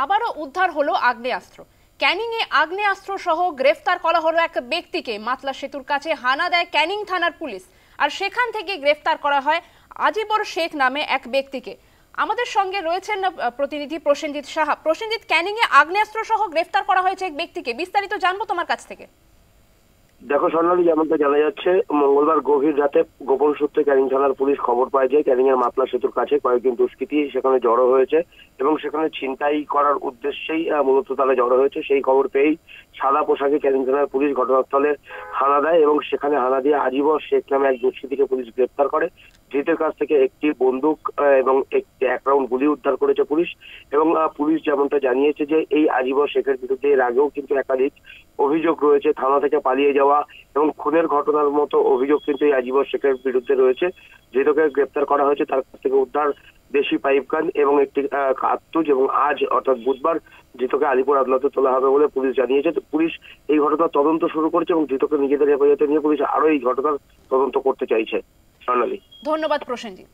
আবারও উদ্ধার হলো আগ্নেয়াস্ত্র। ক্যানিংয়ে আগ্নেয়াস্ত্র সহ গ্রেফতার করা হলো এক ব্যক্তিকে। মাতলা সেতুর কাছে হানা দেয় ক্যানিং থানার পুলিশ, আর সেখান থেকে গ্রেফতার করা হয় আজিবর শেখ নামে এক ব্যক্তিকে। আমাদের সঙ্গে রয়েছেন প্রতিনিধি প্রসেনজিৎ সাহা। প্রসেনজিৎ, ক্যানিংয়ে আগ্নেয়াস্ত্র সহ গ্রেফতার করা হয়েছে এক ব্যক্তিকে, বিস্তারিত জানবো তোমার কাছ থেকে। দেখো স্বর্ণালী, যেমনটা জানা যাচ্ছে, মঙ্গলবার গভীর রাতে গোপন সূত্রে ক্যানিং থানার পুলিশ খবর পায় যে ক্যানিং এর মাতলা সেতুর কাছে কয়েকজন দুষ্কৃতী সেখানে জড়ো হয়েছে এবং সেখানে ছিনতাই করার উদ্দেশ্যেই মূলত তারা জড়ো হয়েছে। সেই খবর পেয়েই সাদা পোশাকে ক্যানিং থানার পুলিশ ঘটনাস্থলে হানা দেয় এবং সেখানে হানা দিয়ে আজিবর শেখ নামে এক দুষ্কৃতীকে পুলিশ গ্রেপ্তার করে। ধৃতের কাছ থেকে একটি বন্দুক এবং এক রাউন্ড গুলি উদ্ধার করেছে পুলিশ। এবং পুলিশ যেমনটা জানিয়েছে যে এই আজিবর শেখের বিরুদ্ধে এর আগেও কিন্তু একাধিক অভিযোগ রয়েছে, থানা থেকে পালিয়ে যাওয়া এবং খুনের ঘটনার মতো অভিযোগ কিন্তু এই আজিবর শেখের বিরুদ্ধে রয়েছে। ধৃতকে গ্রেপ্তার করা হয়েছে, তার কাছ থেকে উদ্ধার দেশি পাইপ গান এবং একটি কার্তুজ, এবং আজ অর্থাৎ বুধবার ধৃতকে আলিপুর আদালতে তোলা হবে বলে পুলিশ জানিয়েছে। পুলিশ এই ঘটনার তদন্ত শুরু করেছে এবং ধৃতকে নিজেদের হেফাজতে নিয়ে পুলিশ আরো এই ঘটনার তদন্ত করতে চাইছে। স্বর্ণালী, ধন্যবাদ প্রসেনজিৎ।